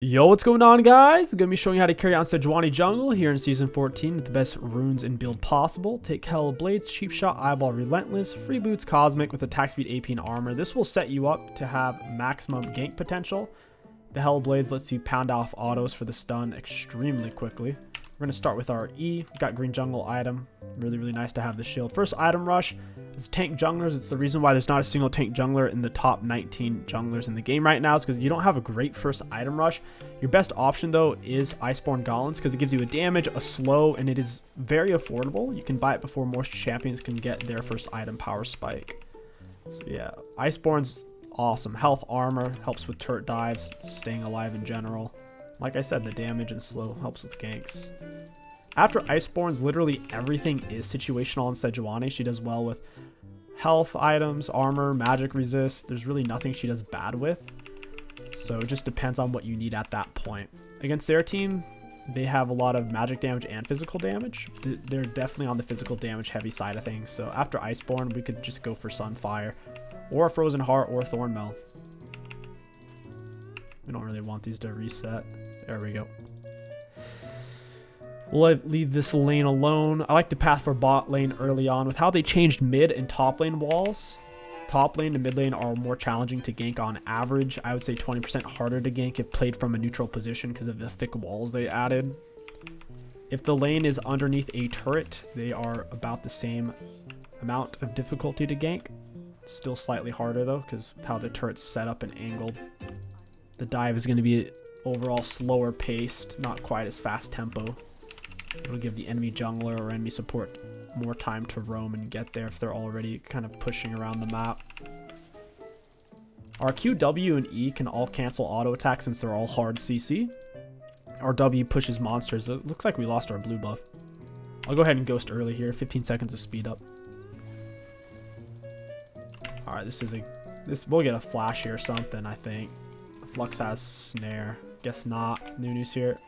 Yo, what's going on, guys? I'm going to be showing you how to carry on Sejuani jungle here in Season 14 with the best runes and build possible. Take Hell Blades, Cheap Shot, Eyeball Relentless, Free Boots, Cosmic with attack speed, AP, and armor. This will set you up to have maximum gank potential. The Hell Blades lets you pound off autos for the stun extremely quickly. We're going to start with our E. We've got green jungle item. Really nice to have the shield. First item rush is tank junglers. It's the reason why there's not a single tank jungler in the top 19 junglers in the game right now. Is because you don't have a great first item rush. Your best option, though, is Iceborne Golems because it gives you a damage, a slow, and it is very affordable. You can buy it before most champions can get their first item power spike. So yeah, Iceborne's awesome. Health, armor, helps with turret dives, staying alive in general. Like I said, the damage and slow helps with ganks. After Iceborne's, literally everything is situational on Sejuani. She does well with health items, armor, magic resist. There's really nothing she does bad with. So it just depends on what you need at that point. Against their team, they have a lot of magic damage and physical damage. They're definitely on the physical damage heavy side of things. So after Iceborne, we could just go for Sunfire or a Frozen Heart or Thornmail. We don't really want these to reset. There we go. We'll leave this lane alone. I like to path for bot lane early on. With how they changed mid and top lane walls, top lane and mid lane are more challenging to gank on average. I would say 20% harder to gank if played from a neutral position because of the thick walls they added. If the lane is underneath a turret, they are about the same amount of difficulty to gank. Still slightly harder though because of how the turret's set up and angled. The dive is going to be overall slower paced, not quite as fast tempo. It'll give the enemy jungler or enemy support more time to roam and get there if they're already kind of pushing around the map. Our Q, W, and E can all cancel auto attack since they're all hard CC. Our W pushes monsters. It looks like we lost our blue buff. I'll go ahead and ghost early here. 15 seconds of speed up. Alright, we'll get a flash here or something, I think. Flux has snare. Guess not. Nunu's here.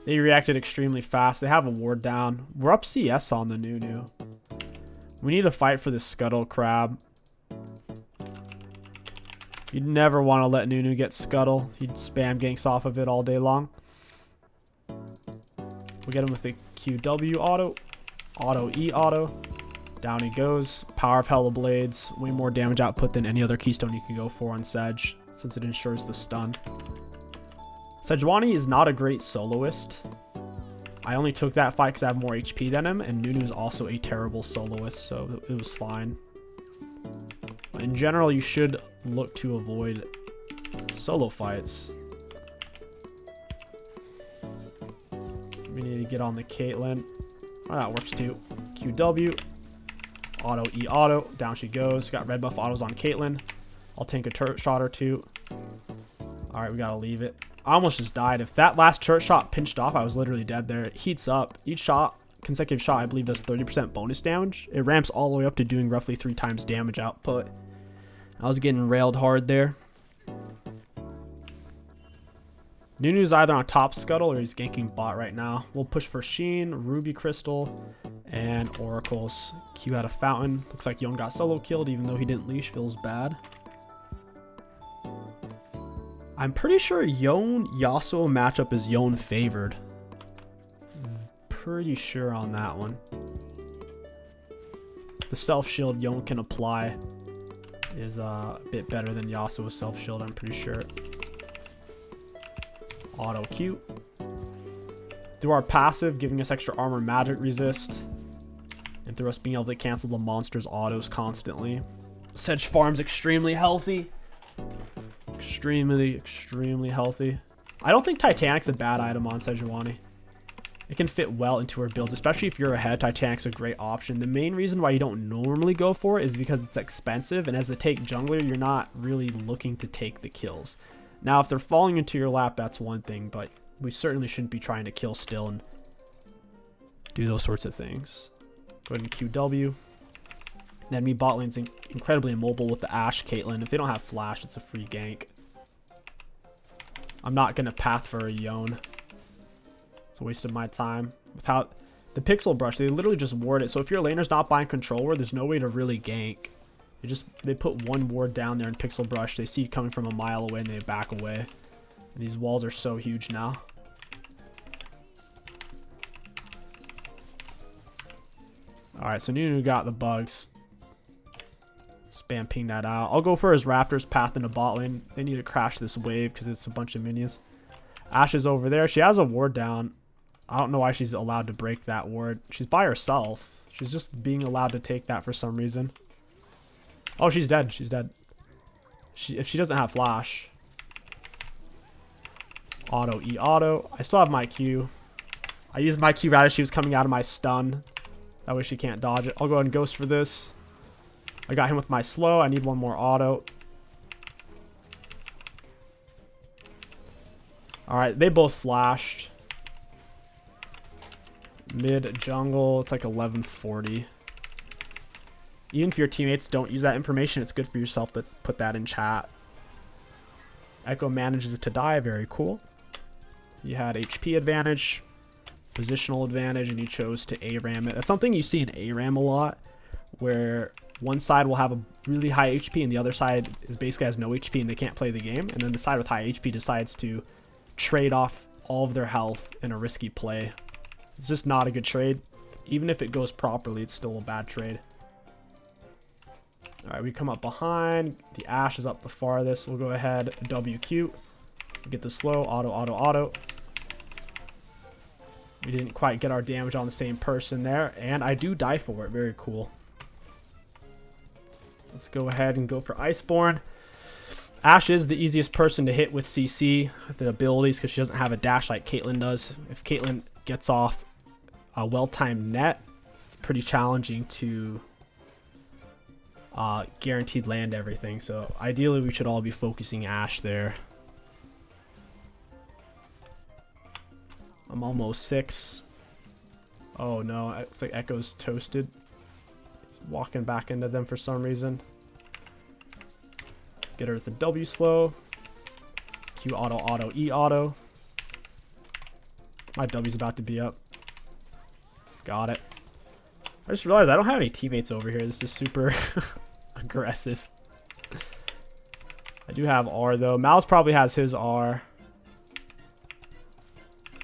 They reacted extremely fast. They have a ward down. We're up CS on the Nunu. We need to fight for the Scuttle Crab. You'd never want to let Nunu get Scuttle. He'd spam ganks off of it all day long. We'll get him with the QW auto. Auto E auto. Down he goes. Power of Hella Blades. Way more damage output than any other keystone you could go for on Sej, since it ensures the stun. Sejuani is not a great soloist. I only took that fight because I have more HP than him, and Nunu's also a terrible soloist, so it was fine. In general, you should look to avoid solo fights. We need to get on the Caitlyn. Oh, that works too. QW. Auto E auto. Down she goes. Got red buff autos on Caitlyn. I'll tank a turret shot or two. Alright, we gotta leave it. I almost just died. If that last turret shot pinched off, I was literally dead there. It heats up. Each shot, consecutive shot, I believe does 30% bonus damage. It ramps all the way up to doing roughly 3 times damage output. I was getting railed hard there. Nunu's either on top scuttle or he's ganking bot right now. We'll push for Sheen, Ruby Crystal, and Oracles. Q had a fountain. Looks like Yon got solo killed even though he didn't leash. Feels bad. I'm pretty sure Yon Yasuo matchup is Yon favored. Pretty sure on that one. The self shield Yon can apply is a bit better than Yasuo's self shield, I'm pretty sure. Auto Q. Through our passive, giving us extra armor, magic resist, and through us being able to cancel the monster's autos constantly. Sej farm's extremely healthy. Extremely healthy. I don't think Titanic's a bad item on Sejuani. It can fit well into her builds, especially if you're ahead. Titanic's a great option. The main reason why you don't normally go for it is because it's expensive, and as a take jungler, you're not really looking to take the kills. Now, if they're falling into your lap, that's one thing, but we certainly shouldn't be trying to kill still and do those sorts of things. Go ahead and QW. Enemy bot lane's incredibly immobile with the Ashe Caitlyn. If they don't have flash, it's a free gank. I'm not going to path for a Yon. It's a waste of my time. Without the pixel brush, they literally just ward it. So if your laner's not buying control ward, there's no way to really gank. They put one ward down there in pixel brush. They see you coming from a mile away and they back away. These walls are so huge now. Alright, so Nunu got the bugs. Spam ping that out. I'll go for his Raptors path into bot lane. They need to crash this wave because it's a bunch of minions. Ashe is over there. She has a ward down. I don't know why she's allowed to break that ward. She's by herself. She's just being allowed to take that for some reason. Oh, she's dead. She's dead. If she doesn't have flash. Auto, E auto. I still have my Q. I used my Q right as she was coming out of my stun. That way she can't dodge it. I'll go ahead and ghost for this. I got him with my slow. I need one more auto. Alright, they both flashed. Mid jungle, it's like 1140. Even if your teammates don't use that information, it's good for yourself to put that in chat. Echo manages to die, very cool. He had HP advantage, positional advantage, and he chose to ARAM it. That's something you see in ARAM a lot, where one side will have a really high HP and the other side is basically has no HP and they can't play the game. And then the side with high HP decides to trade off all of their health in a risky play. It's just not a good trade. Even if it goes properly, it's still a bad trade. Alright, we come up behind. The Ashe is up the farthest. We'll go ahead, WQ. Get the slow, auto, auto, auto. We didn't quite get our damage on the same person there. And I do die for it. Very cool. Let's go ahead and go for Iceborne. Ashe is the easiest person to hit with CC, with the abilities, because she doesn't have a dash like Caitlyn does. If Caitlyn gets off a well-timed net, it's pretty challenging to guaranteed land everything. So ideally we should all be focusing Ashe there. I'm almost 6. Oh no, it's like Echo's toasted. He's walking back into them for some reason. Get her with the W slow. Q auto, auto, E auto. My W's about to be up. Got it. I just realized I don't have any teammates over here. This is super aggressive. I do have R though. Mouse probably has his R.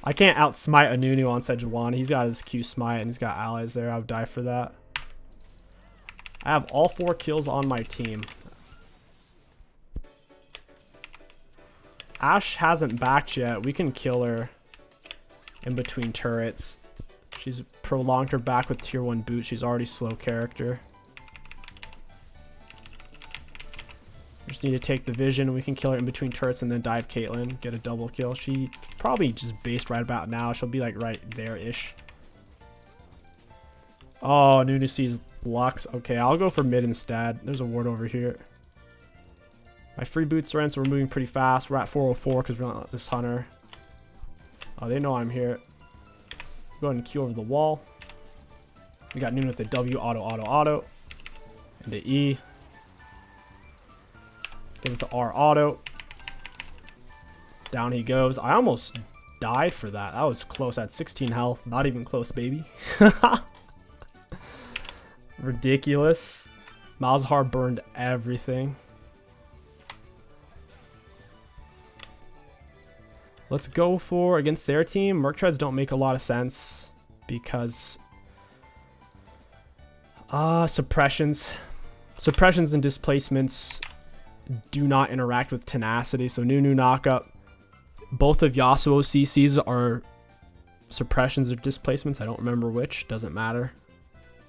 I can't outsmite a Nunu on Sejuani. He's got his Q smite and he's got allies there. I would die for that. I have all 4 kills on my team. Ashe hasn't backed yet. We can kill her in between turrets. She's prolonged her back with tier 1 boot. She's already slow character. We just need to take the vision. We can kill her in between turrets and then dive Caitlyn. Get a double kill. She probably just based right about now. She'll be like right there-ish. Oh, Nunu sees Lux. Okay, I'll go for mid instead. There's a ward over here. My free boots are in, so we're moving pretty fast. We're at 404 because we're on this hunter. Oh, they know I'm here. Go ahead and Q over the wall. We got Nunu with the W, auto, auto, auto. And the E. Get with the R auto. Down he goes. I almost died for that. That was close. I had 16 health. Not even close, baby. Ridiculous. Malzahar burned everything. Let's go for, against their team, Merc Treads don't make a lot of sense because suppressions and displacements do not interact with tenacity. So Nunu knockup, both of Yasuo's CCs are suppressions or displacements. I don't remember which, doesn't matter.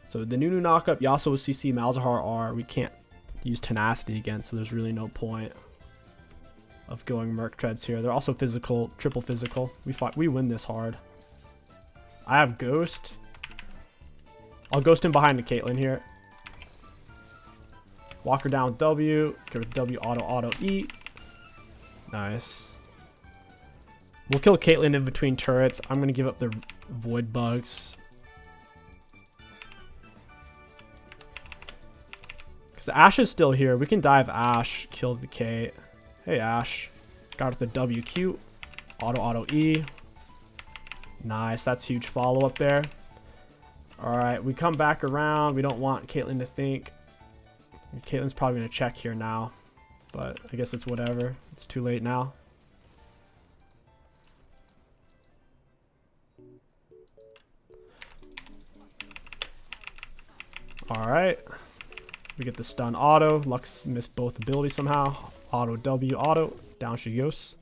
So the Nunu knockup, Yasuo's CC, Malzahar R, we can't use tenacity against, so there's really no point of going Merc Treads here. They're also physical, triple physical. We win this hard. I have Ghost. I'll Ghost him behind the Caitlyn here. Walk her down with W. Get with W, auto, auto, E. Nice. We'll kill Caitlyn in between turrets. I'm going to give up the Void Bugs. Because Ashe is still here. We can dive Ashe, kill the K. Hey, Ashe. Got with the WQ. Auto, auto, E. Nice. That's huge follow-up there. Alright, we come back around. We don't want Caitlyn to think. Caitlyn's probably going to check here now. But I guess it's whatever. It's too late now. Alright. We get the stun auto. Lux missed both abilities somehow. Auto W, auto. Down she goes.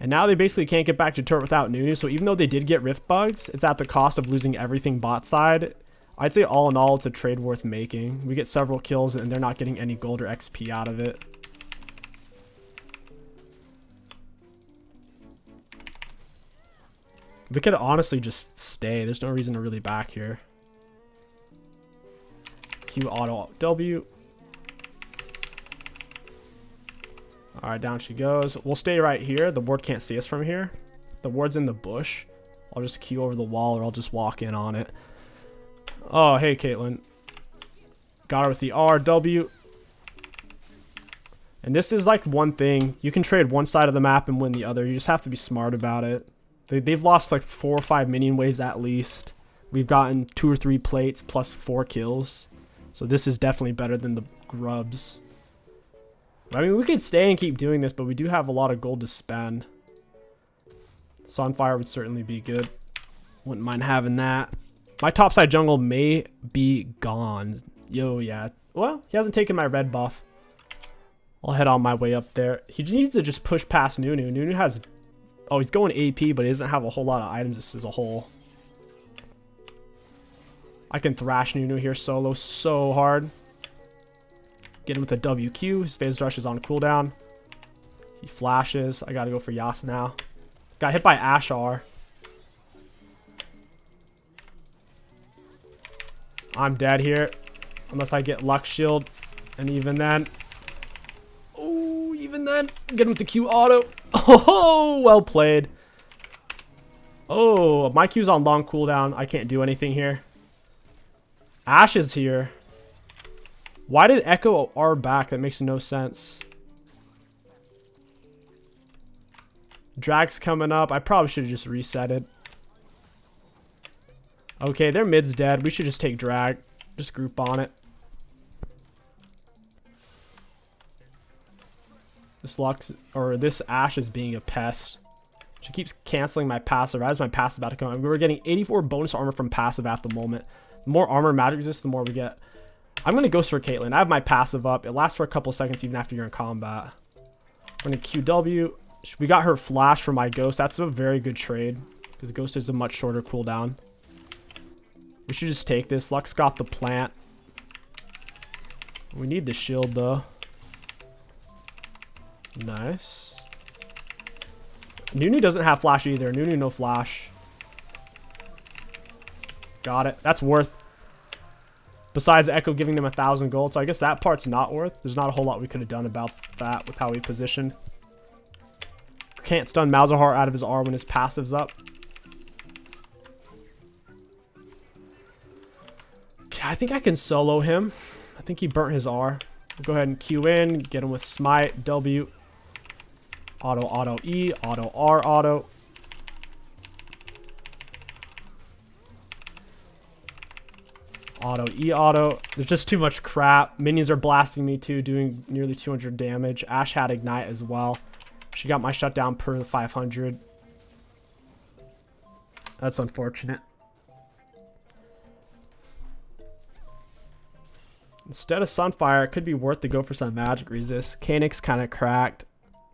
And now they basically can't get back to turret without Nunu. So even though they did get Rift Bugs, it's at the cost of losing everything bot side. I'd say all in all, it's a trade worth making. We get several kills and they're not getting any gold or XP out of it. We could honestly just stay. There's no reason to really back here. Q auto W. Alright, down she goes. We'll stay right here. The ward can't see us from here. The ward's in the bush. I'll just Q over the wall or I'll just walk in on it. Oh, hey, Caitlyn. Got her with the RW. And this is like one thing. You can trade one side of the map and win the other. You just have to be smart about it. They've lost like 4 or 5 minion waves at least. We've gotten 2 or 3 plates plus 4 kills. So this is definitely better than the grubs. I mean, we could stay and keep doing this, but we do have a lot of gold to spend. Sunfire would certainly be good. Wouldn't mind having that. My topside jungle may be gone. Yo, yeah. Well, he hasn't taken my red buff. I'll head on my way up there. He needs to just push past Nunu. Nunu has... Oh, he's going AP, but he doesn't have a whole lot of items just as a whole. I can thrash Nunu here solo so hard. Get him with a WQ. His phase rush is on cooldown. He flashes. I gotta go for Yas now. Got hit by Ashar. I'm dead here. Unless I get Lux Shield. And even then... Oh, even then. Get him with the Q auto. Oh, well played. Oh, my Q's on long cooldown. I can't do anything here. Ashe is here. Why did Echo R back? That makes no sense. Drag's coming up. I probably should have just reset it. Okay, their mid's dead. We should just take drag. Just group on it. This Lux, or this Ashe is being a pest. She keeps canceling my passive. As my passive about to come. We were getting 84 bonus armor from passive at the moment. The more armor magic resist, the more we get. I'm going to Ghost for Caitlyn. I have my passive up. It lasts for a couple seconds even after you're in combat. I'm going to QW. We got her flash for my Ghost. That's a very good trade. Because Ghost is a much shorter cooldown. We should just take this. Lux got the plant. We need the shield though. Nice. Nunu doesn't have flash either. Nunu no flash. Got it. That's worth. Besides Echo giving them 1,000 gold. So I guess that part's not worth. There's not a whole lot we could have done about that with how we positioned. Can't stun Malzahar out of his R when his passive's up. Okay, I think I can solo him. I think he burnt his R. Go ahead and Q in. Get him with Smite. W. Auto, auto, E. Auto, R, auto. Auto, E, auto. There's just too much crap. Minions are blasting me too, doing nearly 200 damage. Ashe had Ignite as well. She got my shutdown per 500. That's unfortunate. Instead of Sunfire, it could be worth to go for some magic resist. Kanix kind of cracked.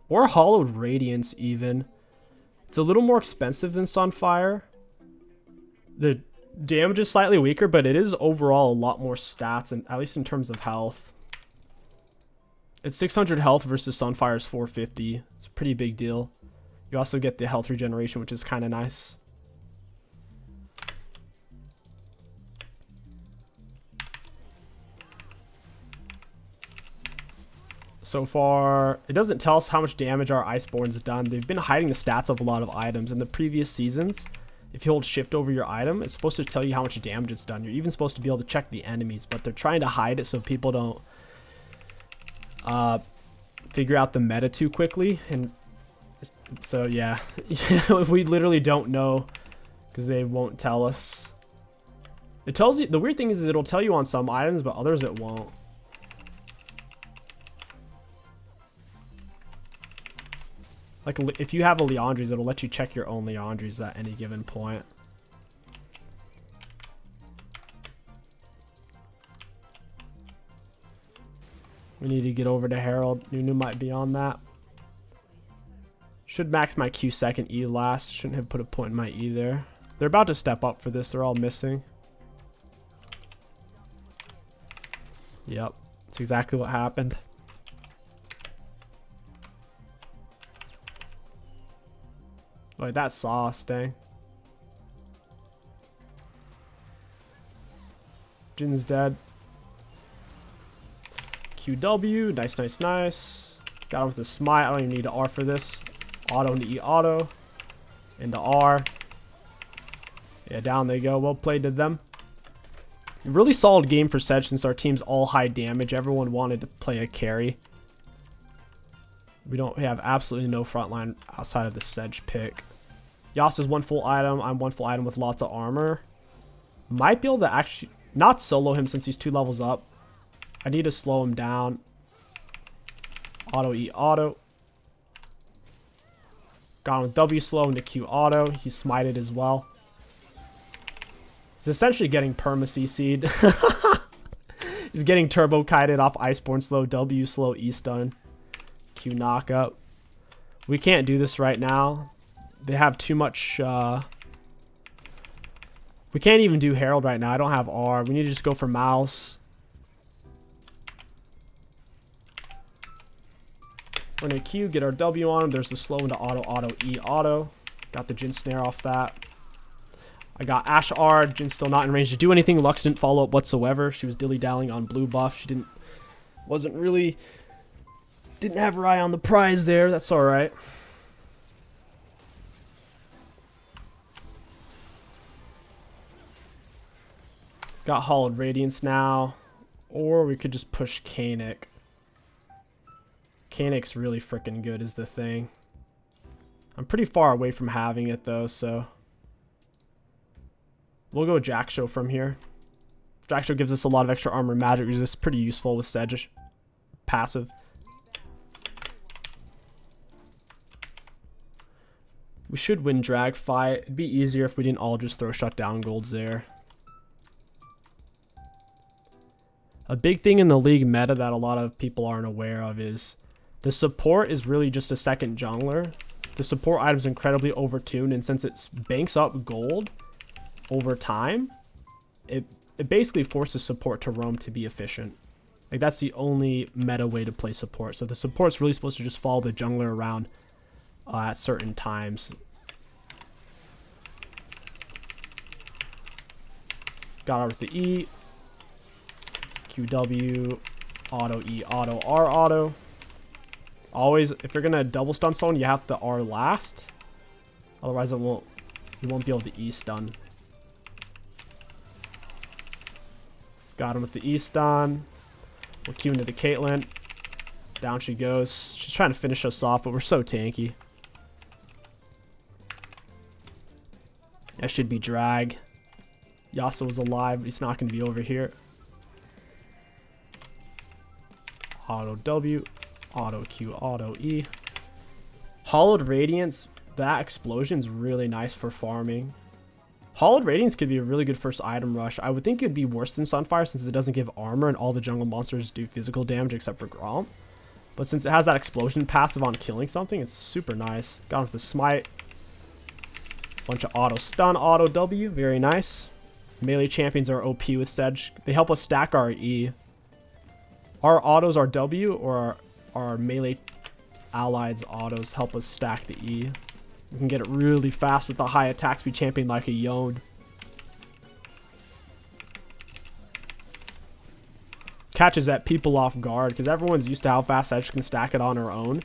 Or Hollowed Radiance even. It's a little more expensive than Sunfire. The damage is slightly weaker, but it is overall a lot more stats, and at least in terms of health. It's 600 health versus Sunfire's 450. It's a pretty big deal. You also get the health regeneration, which is kind of nice. So far, it doesn't tell us how much damage our Iceborne's done. They've been hiding the stats of a lot of items. In the previous seasons, if you hold shift over your item, it's supposed to tell you how much damage it's done. You're even supposed to be able to check the enemies, but they're trying to hide it so people don't figure out the meta too quickly. And so yeah, we literally don't know because they won't tell us. It tells you, the weird thing is it'll tell you on some items, but others it won't. Like, if you have a Leandries, it'll let you check your own Leandries at any given point. We need to get over to Herald. Nunu might be on that. Should max my Q second E last. Shouldn't have put a point in my E there. They're about to step up for this. They're all missing. Yep. That's exactly what happened. Like, that's sauce, dang. Jin's dead. QW. Nice, nice, nice. Got him with the smite. I don't even need to R for this. Auto into E auto. Into R. Yeah, down they go. Well played to them. Really solid game for Sedge since our team's all high damage. Everyone wanted to play a carry. We have absolutely no front line outside of the Sedge pick. Yas is one full item. I'm one full item with lots of armor. Might be able to actually not solo him since he's 2 levels up. I need to slow him down. Auto E auto. Got him with W slow into Q auto. He's smited as well. He's essentially getting perma CC'd. He's getting turbo kited off Iceborne slow, W slow, E stun. Q knockup. We can't do this right now. They have too much. We can't even do Herald right now. I don't have R. We need to just go for mouse. We're gonna Q, get our W on him. There's the slow into auto, auto, E auto. Got the Jin snare off that. I got Ashe R. Jin's still not in range to do anything. Lux didn't follow up whatsoever. She was dilly-dallying on blue buff. She didn't have her eye on the prize there. That's alright. Got Hollowed Radiance now. Or we could just push Kanik. Kanik's really freaking good is the thing. I'm pretty far away from having it though, so we'll go Jackshow from here. Jackshow gives us a lot of extra armor, magic resist, pretty useful with Sedge passive. We should win drag fight. It'd be easier if we didn't all just throw shutdown golds there. A big thing in the league meta that a lot of people aren't aware of is the support is really just a second jungler. The support item is incredibly overtuned, and since it banks up gold over time, it basically forces support to roam to be efficient. Like, that's the only meta way to play support. So the support's really supposed to just follow the jungler around at certain times. Got her with the E. QW. Auto E, auto R, auto. Always, if you're gonna double stun someone, you have to R last. Otherwise, you won't be able to E stun. Got him with the E stun. We'll Q into the Caitlyn. Down she goes. She's trying to finish us off, but we're so tanky. That should be drag. Yasuo was alive, but he's not going to be over here. Auto W. Auto Q, auto E. Hollowed Radiance, that explosion's really nice for farming. Hollowed Radiance could be a really good first item rush. I would think it'd be worse than Sunfire since it doesn't give armor and all the jungle monsters do physical damage except for Gromp. But since it has that explosion passive on killing something, it's super nice. Got him with the smite. Bunch of auto stun, auto W, very nice. Melee champions are OP with Sedge. They help us stack our E. Our autos are W, or our melee allies autos help us stack the E. We can get it really fast with a high attack speed champion like a Yone. Catches that people off guard because everyone's used to how fast Sedge can stack it on her own.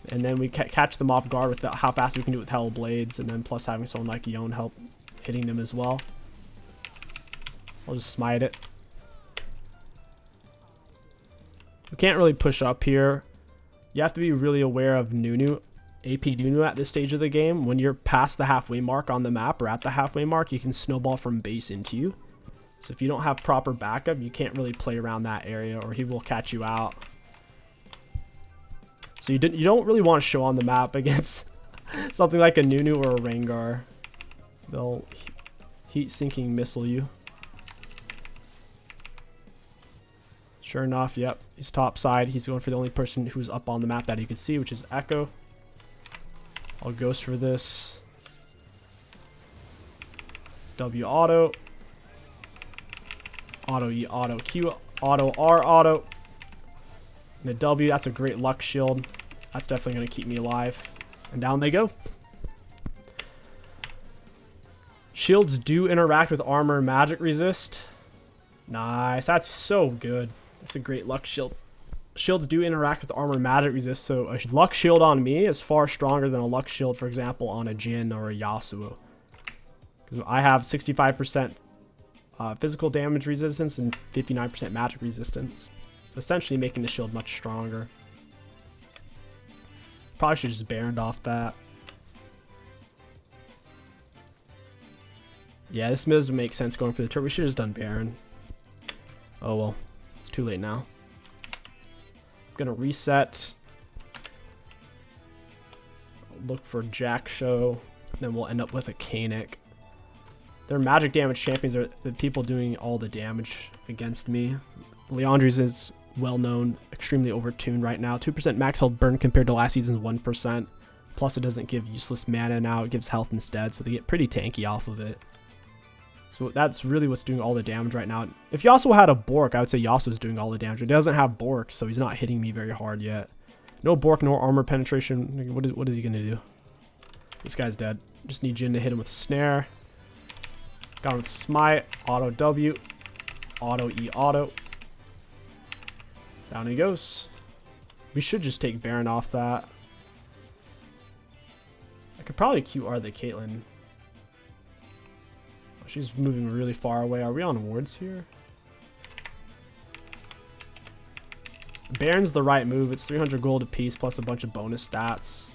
And then we catch them off guard with how fast we can do it with Hell Blades, and then plus having someone like Yone help hitting them as well. I'll just smite it. We can't really push up here. You have to be really aware of Nunu, AP Nunu at this stage of the game. When you're past the halfway mark on the map or at the halfway mark, you can snowball from base into you. So if you don't have proper backup, you can't really play around that area or he will catch you out. So you don't really want to show on the map against something like a Nunu or a Rengar. They'll heat sinking missile you. Sure enough, yep, he's top side. He's going for the only person who's up on the map that he could see, which is Echo. I'll ghost for this. W auto. Auto E, auto Q, auto R, auto. And a W, that's a great luck shield. That's definitely going to keep me alive. And down they go. Shields do interact with armor and magic resist. Nice, that's so good. That's a great luck shield. Shields do interact with armor and magic resist, so a luck shield on me is far stronger than a luck shield, for example, on a Jin or a Yasuo. Because I have 65% physical damage resistance and 59% magic resistance. So essentially making the shield much stronger. Probably should just Baroned off that. Yeah, this doesn't make sense going for the turret. We should have just done Baron. Oh well, it's too late now. I'm gonna reset. Look for Jack Show. Then we'll end up with a Kanik. Their magic damage champions are the people doing all the damage against me. Leandri's is well known, extremely overtuned right now. 2% max health burn compared to last season's 1%. Plus it doesn't give useless mana now, it gives health instead, so they get pretty tanky off of it. So that's really what's doing all the damage right now. If Yasuo had a Bork, I would say Yasuo's doing all the damage. It doesn't have Bork, so he's not hitting me very hard yet. No Bork, no armor penetration. What is he gonna do? This guy's dead. Just need Jin to hit him with Snare. Got him with Smite, auto W, auto E, auto. Down he goes. We should just take Baron off that. I could probably QR the Caitlyn. She's moving really far away. Are we on wards here? Baron's the right move. It's 300 gold a piece plus a bunch of bonus stats.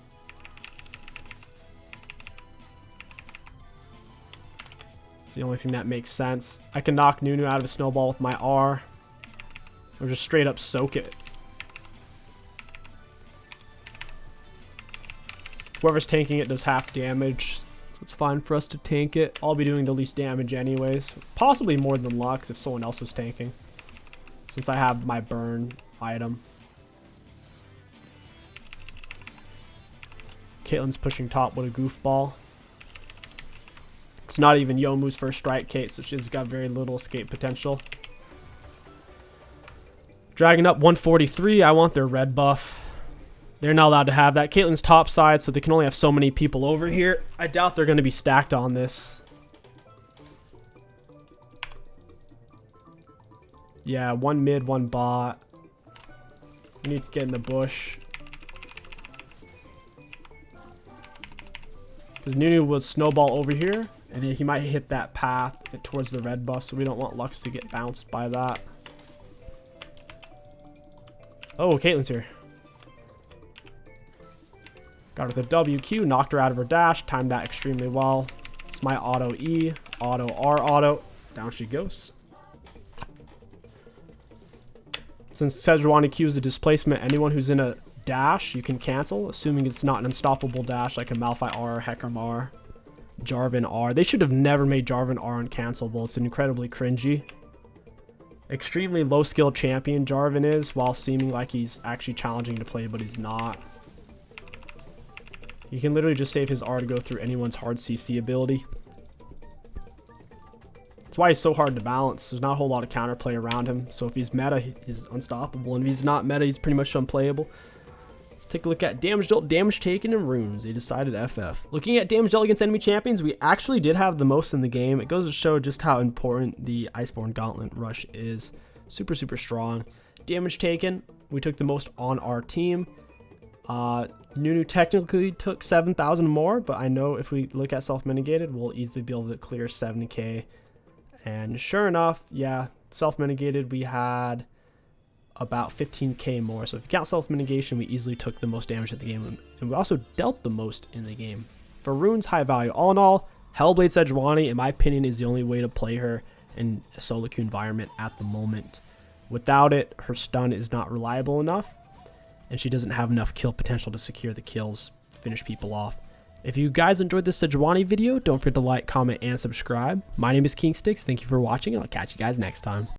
It's the only thing that makes sense. I can knock Nunu out of a snowball with my R. Or just straight up soak it. Whoever's tanking it does half damage. So it's fine for us to tank it. I'll be doing the least damage anyways. Possibly more than Lux if someone else was tanking. Since I have my burn item. Caitlyn's pushing top. What a goofball. It's not even Yomu's first strike, Kate, so she's got very little escape potential. Dragging up 143. I want their red buff. They're not allowed to have that. Caitlyn's top side, so they can only have so many people over here. I doubt they're going to be stacked on this. Yeah, one mid, one bot. We need to get in the bush. Because Nunu will snowball over here, and then he might hit that path towards the red buff, so we don't want Lux to get bounced by that. Oh, Caitlyn's here. Got her with a WQ, knocked her out of her dash, timed that extremely well. It's my auto E, auto R, auto. Down she goes. Since Sejuani Q is a displacement, anyone who's in a dash you can cancel, assuming it's not an unstoppable dash like a Malphite R, Hecarim R, Jarvan R. They should have never made Jarvan R uncancelable. It's incredibly cringy. Extremely low skill champion Jarvan is, while seeming like he's actually challenging to play, but he's not. You can literally just save his R to go through anyone's hard CC ability. That's why he's so hard to balance. There's not a whole lot of counterplay around him. So if he's meta, he's unstoppable. And if he's not meta, he's pretty much unplayable. Let's take a look at damage dealt, damage taken, and runes. They decided FF. Looking at damage dealt against enemy champions, we actually did have the most in the game. It goes to show just how important the Iceborne Gauntlet Rush is. Super, super strong. Damage taken, we took the most on our team. Nunu technically took 7,000 more, but I know if we look at self-mitigated, we'll easily be able to clear 70k. And sure enough, yeah, self-mitigated, we had about 15k more. So if you count self-mitigation, we easily took the most damage at the game, and we also dealt the most in the game. For runes, high value. All in all, Hellblade Sejuani, in my opinion, is the only way to play her in a solo queue environment at the moment. Without it, her stun is not reliable enough, and she doesn't have enough kill potential to secure the kills, finish people off. If you guys enjoyed this Sejuani video, don't forget to like, comment, and subscribe. My name is Kingsticks. Thank you for watching, and I'll catch you guys next time.